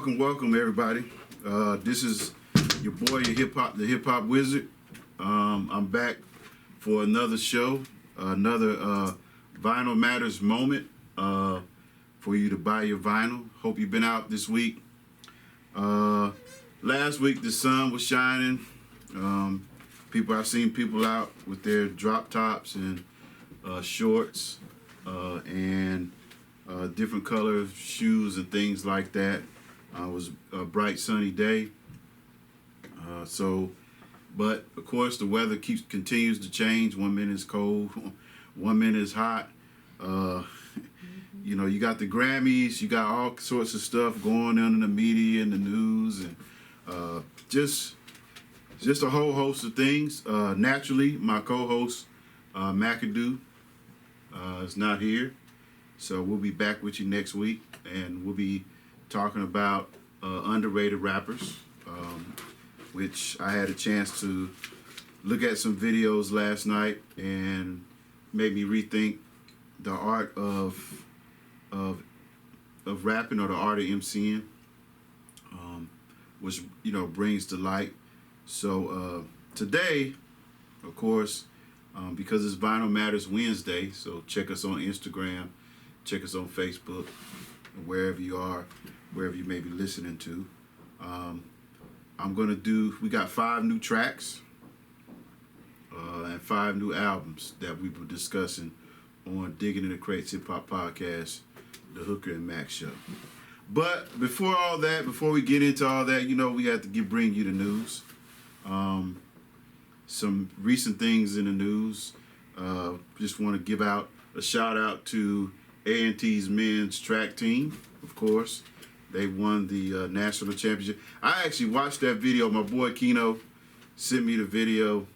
welcome everybody. This is your boy, the hip hop wizard. I'm back for another show, another Vinyl Matters moment for you to buy your vinyl. Hope you've been out this week. Last week the sun was shining. I've seen people out with their drop tops and shorts and different color shoes and things like that. It was a bright sunny day. But of course the weather continues to change. 1 minute is cold, 1 minute is hot. You know, you got the Grammys, you got all sorts of stuff going on in the media and the news, and just a whole host of things. Naturally, my co-host McAdoo is not here, so we'll be back with you next week, and we'll be talking about underrated rappers, which I had a chance to look at some videos last night and made me rethink the art of rapping, or the art of MCing, which brings to light. So today, of course, because it's Vinyl Matters Wednesday, so check us on Instagram, check us on Facebook, wherever you are, wherever you may be listening to. We got 5 new tracks and 5 new albums that we were discussing on Diggin In The Crates Hip Hop Podcast, the Hooker and Max Show. But before we get into all that, we have to bring you the news. Some recent things in the news. Just want to give out a shout out to A&T's men's track team, of course. They won the national championship. I actually watched that video. My boy Kino sent me the video,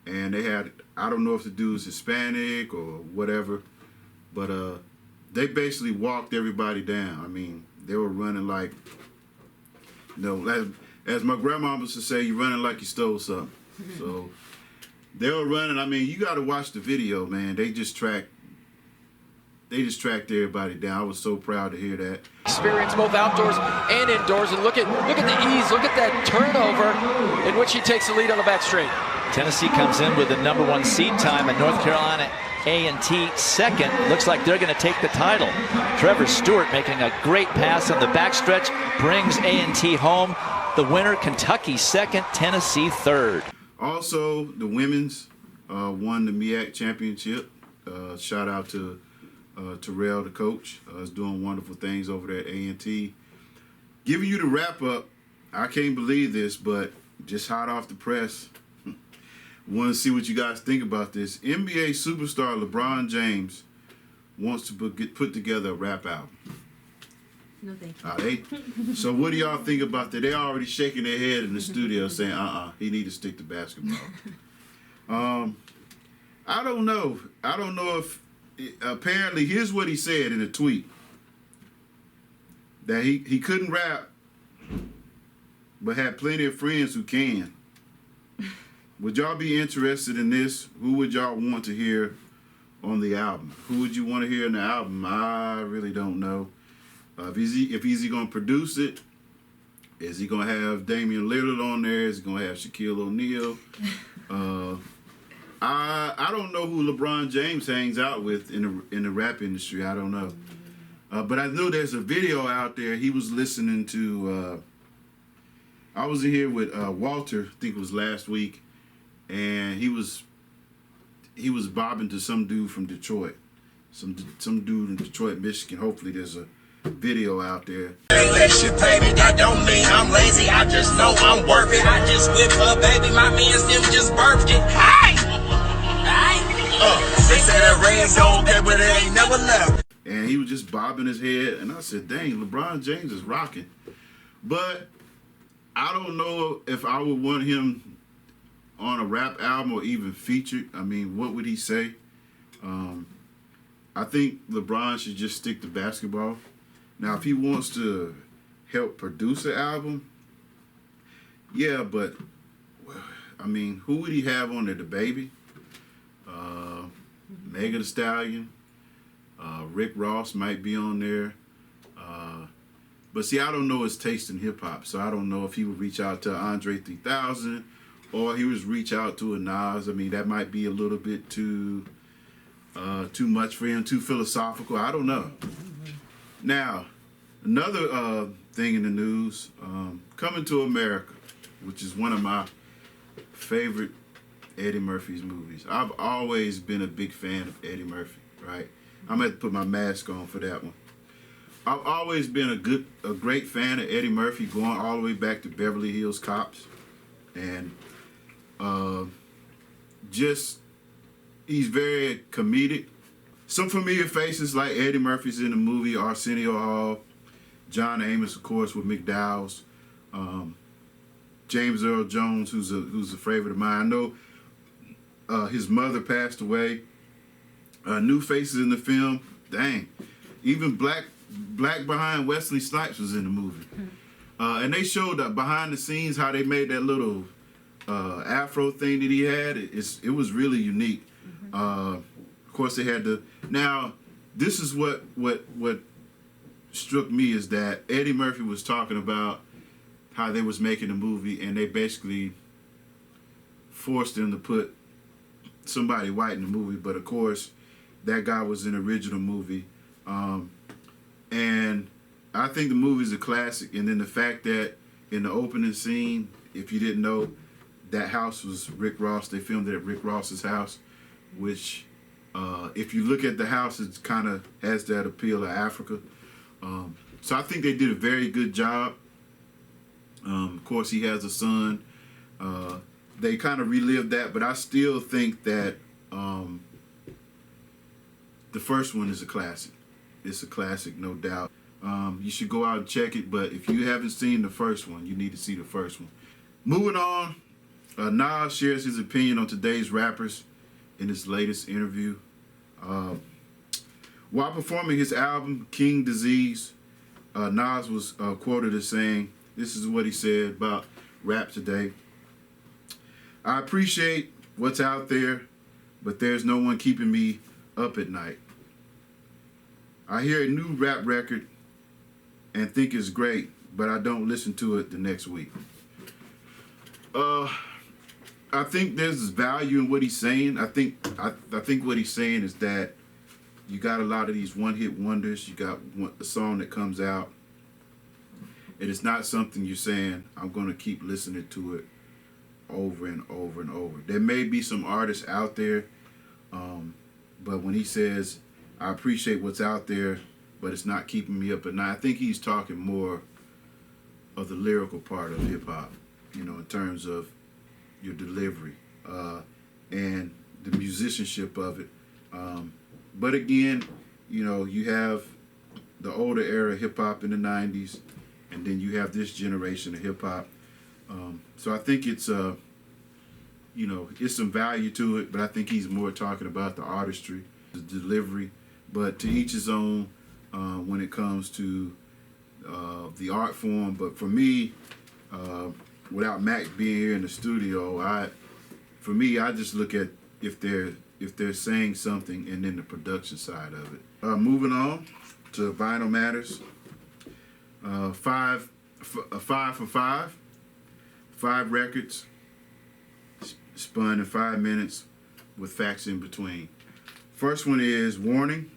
and they had, I don't know if the dude's Hispanic or whatever, but they basically walked everybody down. I mean, they were running like, as my grandma used to say, you're running like you stole something. So they were running. I mean, you got to watch the video, man. They just tracked everybody down. I was so proud to hear that. Experience both outdoors and indoors, and look at the ease, look at that turnover in which he takes the lead on the back straight. Tennessee comes in with the #1 seed time, and North Carolina A&T second. Looks like they're going to take the title. Trevor Stewart making a great pass on the backstretch, brings A&T home. The winner, Kentucky second, Tennessee third. Also, the women's won the MEAC championship. Shout out to Terrell, the coach, is doing wonderful things over there at A&T. Giving you the wrap up, I can't believe this, but just hot off the press. Want to see what you guys think about this. NBA superstar LeBron James wants to put together a rap album. No, thank you. So what do y'all think about that? They're already shaking their head in the studio saying, he need to stick to basketball. I don't know. I don't know if... Apparently, here's what he said in a tweet. That he couldn't rap, but had plenty of friends who can. Would y'all be interested in this? Who would y'all want to hear on the album? Who would you want to hear in the album? I really don't know. If he's going to produce it, is he going to have Damian Lillard on there? Is he going to have Shaquille O'Neal? I don't know who LeBron James hangs out with in the rap industry. I don't know. But I know there's a video out there. He was listening to, I was in here with Walter, I think it was last week, and he was bobbing to some dude from Detroit. Some dude in Detroit, Michigan. Hopefully there's a video out there. That shit, baby, that don't mean I'm lazy. I just know I'm working. I just whip her, baby. My man's them just birthed it. Hey! They say that rain don't get, but it ain't never left. And he was just bobbing his head, and I said, dang, LeBron James is rocking. But I don't know if I would want him on a rap album or even featured. I mean, what would he say? I think LeBron should just stick to basketball. Now, if he wants to help produce an album, yeah, but, I mean, who would he have on there? The Baby? Megan Thee Stallion, Rick Ross might be on there. But see, I don't know his taste in hip hop, so I don't know if he would reach out to Andre 3000 or he would reach out to a Nas. I mean, that might be a little bit too much for him, too philosophical. I don't know. Now, another thing in the news, Coming to America, which is one of my favorite Eddie Murphy's movies. I've always been a big fan of Eddie Murphy, right? I'm going to have to put my mask on for that one. I've always been a great fan of Eddie Murphy, going all the way back to Beverly Hills Cops. And he's very comedic. Some familiar faces like Eddie Murphy's in the movie, Arsenio Hall, John Amos, of course, with McDowell's, James Earl Jones, who's a favorite of mine. I know his mother passed away. New faces in the film, dang. Even Black behind Wesley Snipes was in the movie. And they showed behind the scenes how they made that little afro thing that he had. It was really unique. Of course, they had to. Now, this is what struck me, is that Eddie Murphy was talking about how they was making a movie, and they basically forced him to put somebody white in the movie. But of course, that guy was in the original movie, and I think the movie's a classic. And then the fact that in the opening scene, if you didn't know, that house was Rick Ross. They filmed it at Rick Ross's house, which, if you look at the house, it kind of has that appeal of Africa. So I think they did a very good job. Of course, he has a son. They kind of relived that, but I still think that the first one is a classic. It's a classic, no doubt. You should go out and check it, but if you haven't seen the first one, you need to see the first one. Moving on, Nas shares his opinion on today's rappers in his latest interview. While performing his album, King Disease, Nas was quoted as saying, this is what he said about rap today. I appreciate what's out there, but there's no one keeping me up at night. I hear a new rap record and think it's great, but I don't listen to it the next week. I think there's value in what he's saying. I think what he's saying is that you got a lot of these one-hit wonders. You got a song that comes out, and it's not something you're saying, I'm going to keep listening to it over and over and over. There may be some artists out there, but when he says, I appreciate what's out there, but it's not keeping me up at night, I think he's talking more of the lyrical part of hip-hop, in terms of your delivery and the musicianship of it. But again, you have the older era hip-hop in the 90s, and then you have this generation of hip-hop. So I think it's it's some value to it, but I think he's more talking about the artistry, the delivery. But to each his own when it comes to the art form. But for me, without Mac being here in the studio, I just look at if they're saying something, and then the production side of it. Moving on to Vinyl Matters. 5 for 5. 5 records spun in 5 minutes with facts in between. First one is Warning.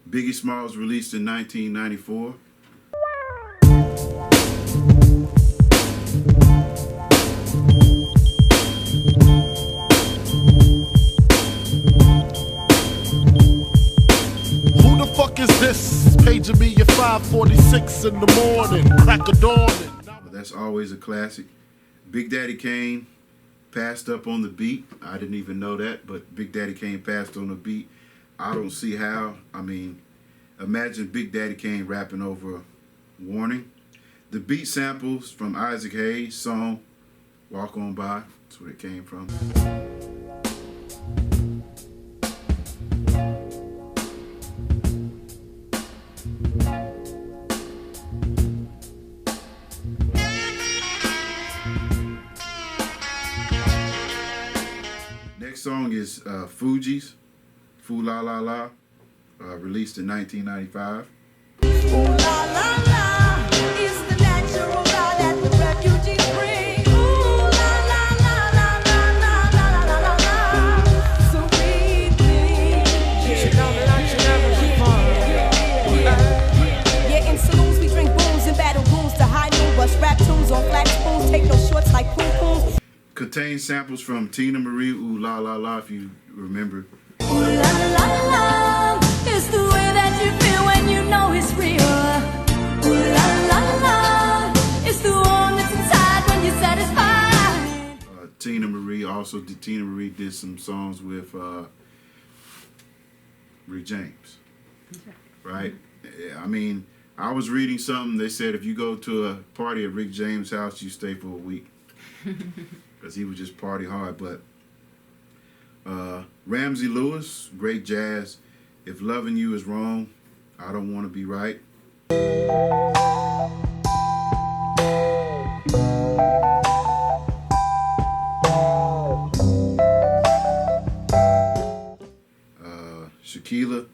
Biggie Smalls released in 1994. Who the fuck is this? Paging me at 5:46 in the morning, crack of dawn. That's always a classic. Big Daddy Kane passed up on the beat. I didn't even know that, but Big Daddy Kane passed on the beat. I don't see how. I mean, imagine Big Daddy Kane rapping over Warning. The beat samples from Isaac Hayes' song Walk On By. That's where it came from. Next song is Fugees, Foo La La La, released in 1995. Ooh, la, la, la. contains samples from Tina Marie, Ooh La La La, if you remember. Ooh la la la, it's the way that you feel when you know it's real. Ooh la la la, it's the one that's inside when you're satisfied. Tina Marie did some songs with Rick James, right? I mean, I was reading something. They said if you go to a party at Rick James' house, you stay for a week because he would just party hard. But Ramsey Lewis, great jazz. If loving you is wrong, I don't want to be right. Shaquila,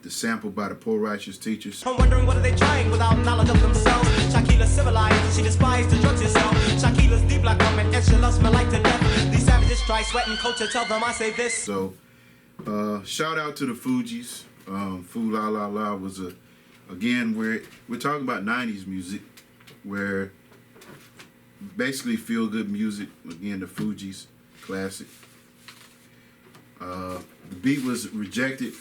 the sample by the Poor Righteous Teachers. I'm wondering what are they trying without knowledge of themselves. Shaquila's civilized, she despised the drugs herself. Shaquila's deep like woman and she loves me like to death. These savages try sweating culture, tell them I say this. So, shout out to the Fugees. Foo La La La was again, we're talking about 90s music, where basically feel good music. Again, the Fugees, classic. The beat was rejected.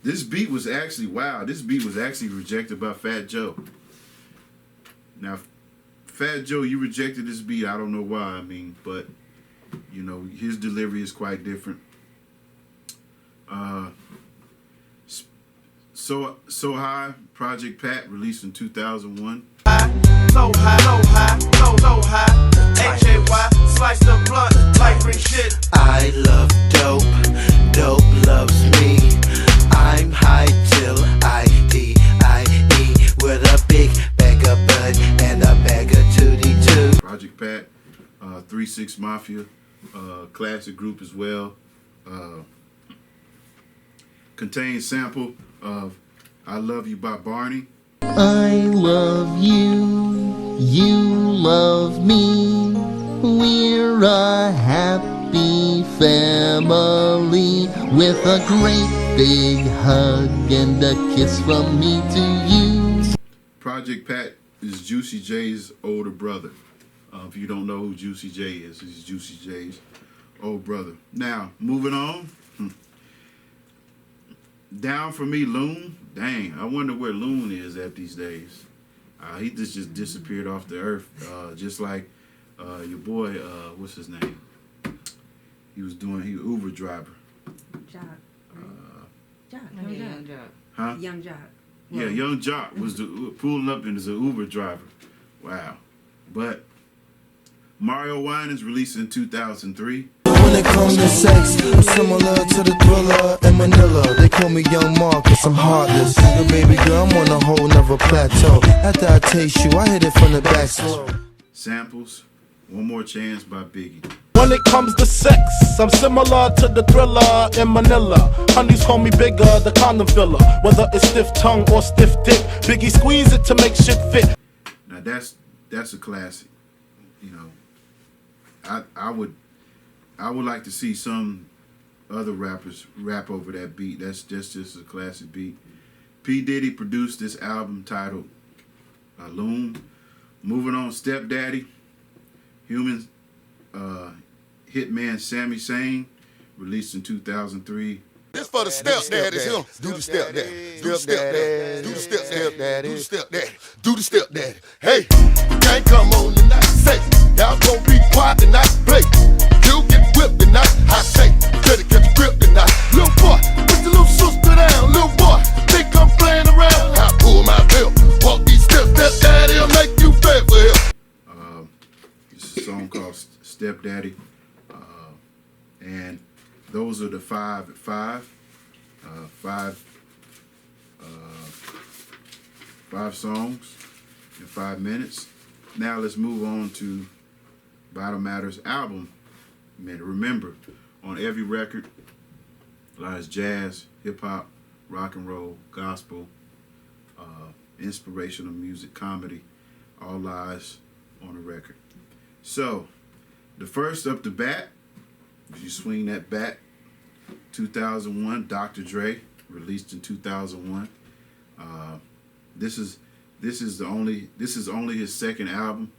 This beat was actually rejected by Fat Joe. Now, Fat Joe, you rejected this beat. I don't know why. I mean, but you know, his delivery is quite different. So High, Project Pat, released in 2001. So high, so high. H-A-Y, slice the blunt, like free shit. I love dope, dope loves me. I'm high till I-D-I-E with a big bag of bud and a bag of Tootie Too. Project Pat, 3-6 Mafia, classic group as well. Contains sample of I Love You by Barney. I love you, you love me. We're a happy family with a great big hug and a kiss from me to you. Project Pat is Juicy J's older brother. If you don't know who Juicy J is, he's Juicy J's old brother. Now, moving on. Down for Me, Loon. Dang, I wonder where Loon is at these days. He just disappeared off the earth, just like your boy, what's his name? He was Uber driver. Jock. Jock. Young Jock. Huh? Young Jock. Yeah, Young Jock was pulling up and is an Uber driver. Wow. But Mario Winans released in 2003. When it comes to sex, I'm similar to the Thriller and Manila. They call me Young Mark, cause I'm heartless. But baby girl, I'm on a whole nother plateau. After I taste you, I hit it from the back slow. Samples, One More Chance by Biggie. When it comes to sex, I'm similar to the Thriller in Manila. Honeys call me bigger, the condom filler. Whether it's stiff tongue or stiff dick, Biggie squeeze it to make shit fit. Now that's a classic. You know, I would like to see some other rappers rap over that beat. That's just a classic beat. P. Diddy produced this album titled Loon. Moving on, Stepdaddy, Human Hitman Sammy Sane, released in 2003. This for the stepdaddies here. Do the stepdaddy. Do the stepdaddy. Do the stepdaddy. Do the stepdaddy. Do the stepdaddy. Hey, gang come on tonight. Say, y'all gon' be quiet tonight. Play. You get whipped tonight. I say, better catch a grip tonight. Little boy, put your little sister down. Little boy, think I'm playing around. I pull my belt. Walk these steps, stepdaddy'll make you pay for him. It's a song called Stepdaddy. And those are the five songs in 5 minutes. Now let's move on to Vital Matters album. Man, remember, on every record lies jazz, hip hop, rock and roll, gospel, inspirational music, comedy, all lies on the record. So, the first up the bat, if you swing that bat, 2001, Dr. Dre, released in 2001. This is only his second album.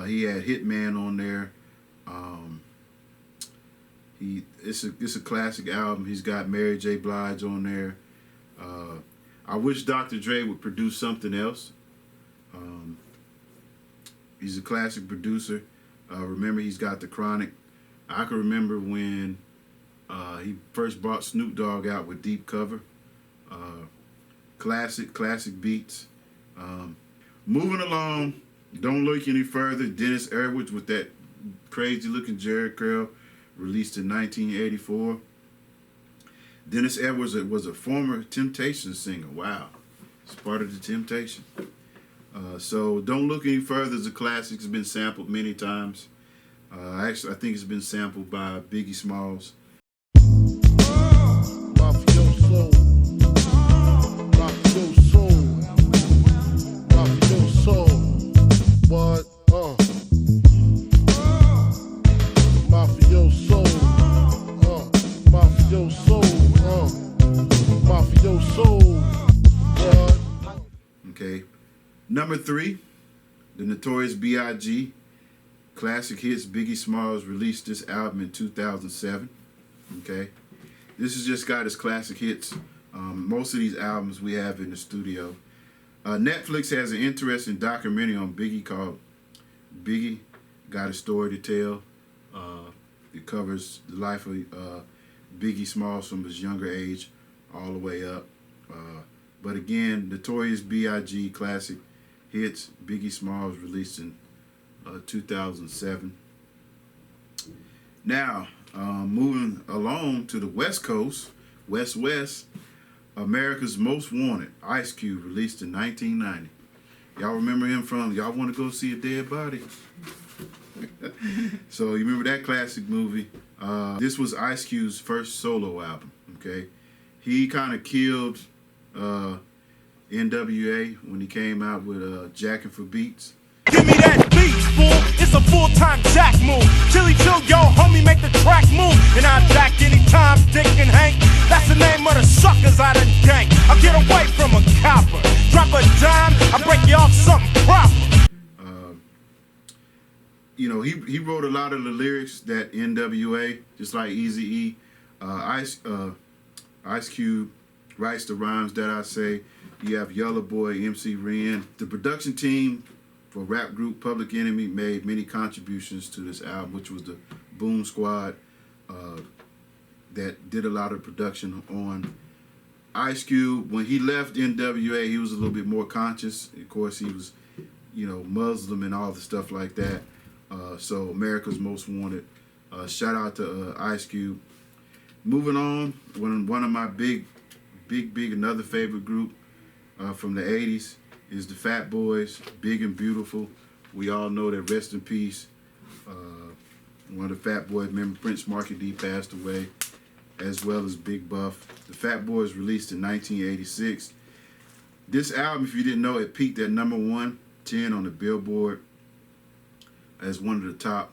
He had Hitman on there. It's a classic album. He's got Mary J. Blige on there. I wish Dr. Dre would produce something else. He's a classic producer. Remember, he's got the Chronic. I can remember when he first brought Snoop Dogg out with Deep Cover. Classic beats. Moving along, don't look any further. Dennis Edwards with that crazy looking Jerry curl, released in 1984. Dennis Edwards was a former Temptations singer. Wow, it's part of the Temptations. So don't look any further is a classic. It's been sampled many times. Actually, I think it's been sampled by Biggie Smalls. Mafioso, what? Mafioso, what? Okay, number 3, the Notorious B.I.G. Classic Hits. Biggie Smalls released this album in 2007. Okay, this has just got his classic hits. Most of these albums we have in the studio. Netflix has an interesting documentary on Biggie called Biggie Got a Story to Tell. It covers the life of Biggie Smalls from his younger age all the way up. But again, Notorious B.I.G. Classic Hits. Biggie Smalls released in 2007. Now, moving along to the West Coast, West, America's Most Wanted, Ice Cube, released in 1990. Y'all remember him from Y'all Want to Go See a Dead Body? So you remember that classic movie. This was Ice Cube's first solo album, okay? He kind of killed NWA when he came out with Jackin' for Beats. Give me that beat, fool. It's a full-time jack move. Chili chill, yo, homie, make the track move. And I jack anytime, Dick and Hank. That's the name of the suckers I done gank. I get away from a copper. Drop a dime, I break you off something proper. You know, he wrote a lot of the lyrics that NWA, just like Eazy-E. Ice Cube writes the rhymes that I say. You have Yellow Boy, MC Ren. The production team for rap group Public Enemy made many contributions to this album, which was the Boom Squad that did a lot of production on Ice Cube. When he left NWA, he was a little bit more conscious. Of course, he was, you know, Muslim and all the stuff like that. So America's Most Wanted. Shout out to Ice Cube. Moving on, one of my big another favorite group from the 80s is the Fat Boys, Big and Beautiful. We all know that, rest in peace. One of the Fat Boys, remember Prince Marky D passed away, as well as Big Buff. The Fat Boys released in 1986. This album, if you didn't know, it peaked at number 110 on the Billboard as one of the top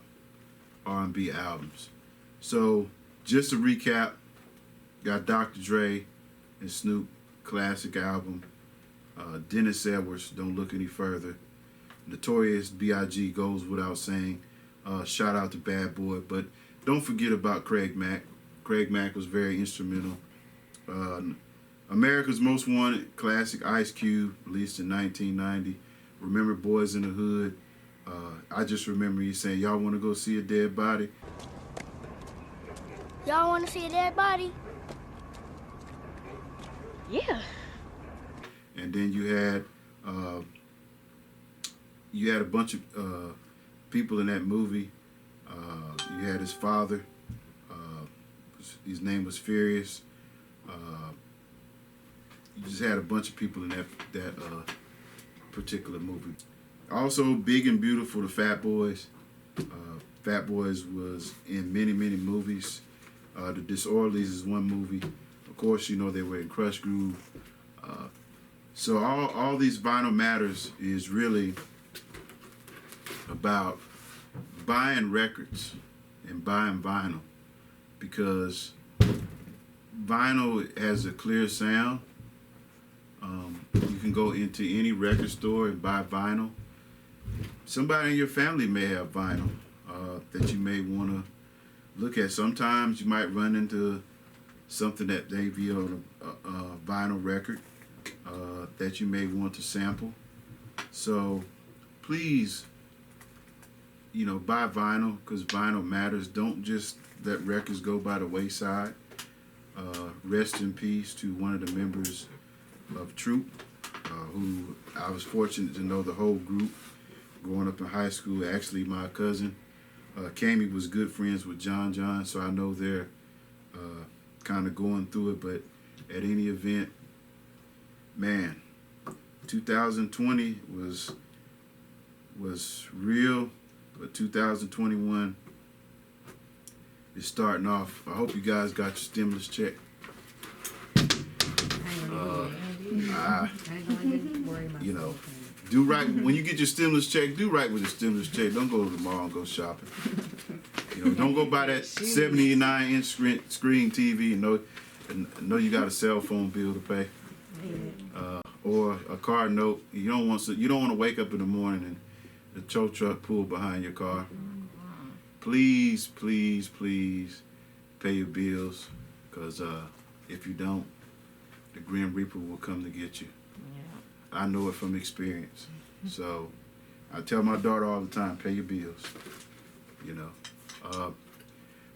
R&B albums. So, just to recap, got Dr. Dre and Snoop, classic album. Dennis Edwards, Don't Look Any Further. Notorious B.I.G. goes without saying. Shout out to Bad Boy, but don't forget about Craig Mack. Craig Mack was very instrumental. America's Most Wanted, classic Ice Cube, released in 1990. Remember Boys in the Hood. I just remember you saying, y'all want to go see a dead body? Y'all want to see a dead body? Yeah. And then you had a bunch of people in that movie. You had his father. His name was Furious. You just had a bunch of people in that particular movie. Also, Big and Beautiful, the Fat Boys. Fat Boys was in many movies. The Disorderlies is one movie. Of course, you know they were in Crush Groove. So all these Vinyl Matters is really about buying records and buying vinyl, because vinyl has a clear sound. You can go into any record store and buy vinyl. Somebody in your family may have vinyl. that you may want to look at. Sometimes you might run into something that may be on a vinyl record that you may want to sample. So please, buy vinyl, because vinyl matters. Don't just let records go by the wayside. Rest in peace to one of the members of Troop, who I was fortunate to know the whole group growing up in high school. Actually, my cousin, Cammy, was good friends with John, so I know they're kind of going through it. But at any event, man, 2020 was real, but 2021 is starting off. I hope you guys got your stimulus check. Do right when you get your stimulus check. Do right with your stimulus check. Don't go to the mall and go shopping. Don't go buy that 79-inch screen TV and know you got a cell phone bill to pay, or a car note. You don't want to wake up in the morning and the tow truck pulled behind your car. Please, please, please pay your bills, because if you don't, the Grim Reaper will come to get you. I know it from experience. So I tell my daughter all the time, pay your bills.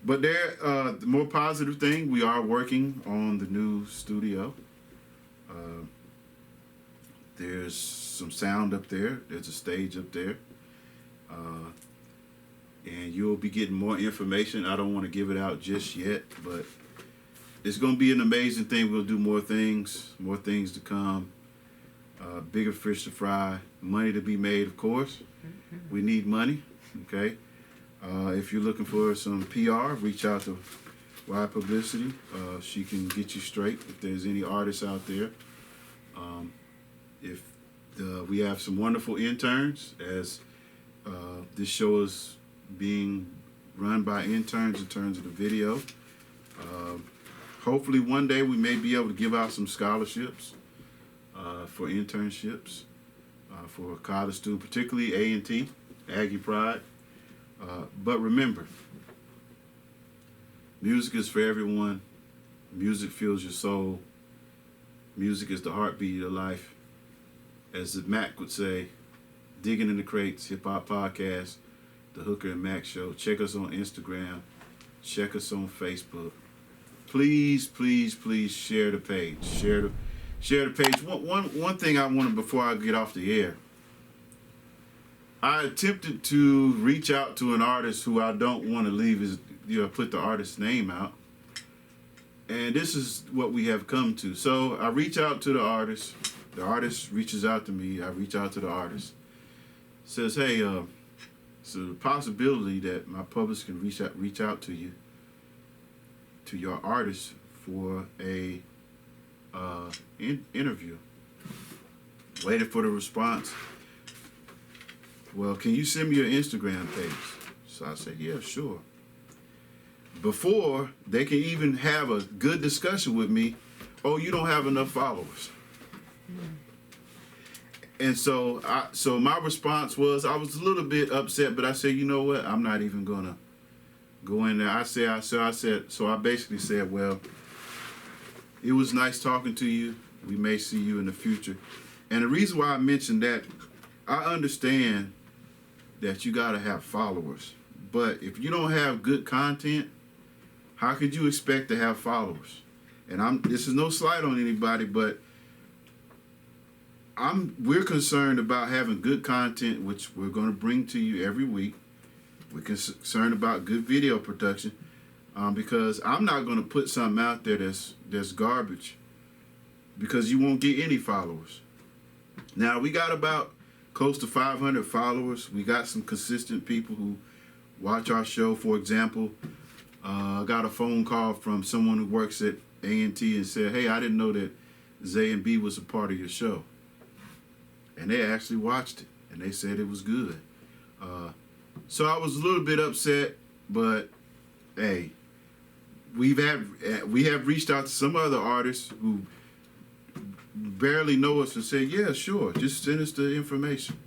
But the more positive thing, we are working on the new studio. There's some sound up there. There's a stage up there. And you'll be getting more information. I don't want to give it out just yet, but it's going to be an amazing thing. We'll do more things to come. Bigger fish to fry, money to be made, of course. We need money, okay? If you're looking for some PR, reach out to Wide Publicity. She can get you straight if there's any artists out there. We have some wonderful interns, as this show is being run by interns in terms of the video. Hopefully one day we may be able to give out some scholarships for internships for college students, particularly A&T, Aggie Pride. But remember, music is for everyone. Music fills your soul. Music is the heartbeat of life. As Mac would say, Diggin In The Crates, Hip Hop Podcast, The Hooker and Mac Show. Check us on Instagram. Check us on Facebook. Please, please, please share the page. Share the page. One thing I wanted before I get off the air. I attempted to reach out to an artist who I don't want to leave put the artist's name out. And this is what we have come to. So I reach out to the artist. The artist reaches out to me. I reach out to the artist. Says, hey, it's a possibility that my publisher can reach out to you, to your artist, for a interview. Waited for the response. Well, can you send me your Instagram page? So I said, yeah, sure. Before they can even have a good discussion with me, oh, you don't have enough followers. And so my response was, I was a little bit upset, but I said, you know what? I'm not even gonna go in there. So I basically said, well, it was nice talking to you. We may see you in the future. And the reason why I mentioned that, I understand that you gotta have followers. But if you don't have good content, how could you expect to have followers? And this is no slight on anybody, but we're concerned about having good content, which we're going to bring to you every week. We're concerned about good video production, because I'm not going to put something out there that's garbage, because you won't get any followers. Now, we got about close to 500 followers. We got some consistent people who watch our show. For example, I got a phone call from someone who works at A&T and said, hey, I didn't know that Zay and B was a part of your show. And they actually watched it, and they said it was good. So I was a little bit upset, but hey, we have reached out to some other artists who barely know us and said, yeah, sure, just send us the information.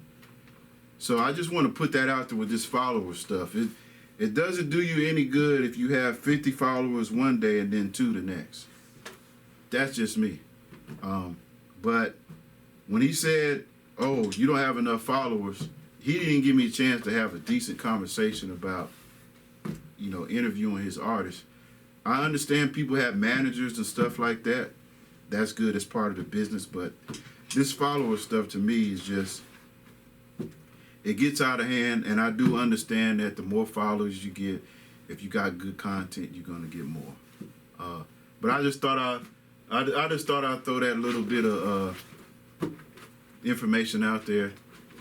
So I just want to put that out there with this follower stuff. It doesn't do you any good if you have 50 followers one day and then 2 the next. That's just me. But when he said, "Oh, you don't have enough followers," he didn't give me a chance to have a decent conversation about, interviewing his artists. I understand people have managers and stuff like that. That's good as part of the business, but this follower stuff to me is just, it gets out of hand, and I do understand that the more followers you get, if you got good content, you're gonna get more. But I just thought I'd throw that little bit of information out there.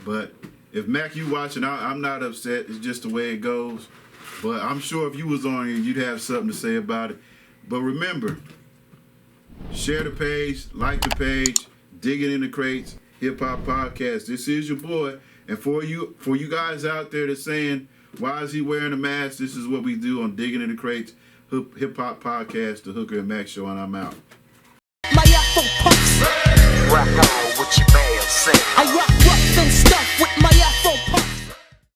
But if Mac, you watching, I'm not upset. It's just the way it goes. But I'm sure if you was on here, you'd have something to say about it. But remember, share the page, like the page, Diggin In The Crates, Hip Hop Podcast. This is your boy. And for you guys out there that's saying, why is he wearing a mask? This is what we do on Diggin In The Crates, Hip Hop Podcast, the Hooker and Mac Show, and I'm out. My Afro puffs. Rock on with your man, say. I rock rough and stuff with my Afro puffs.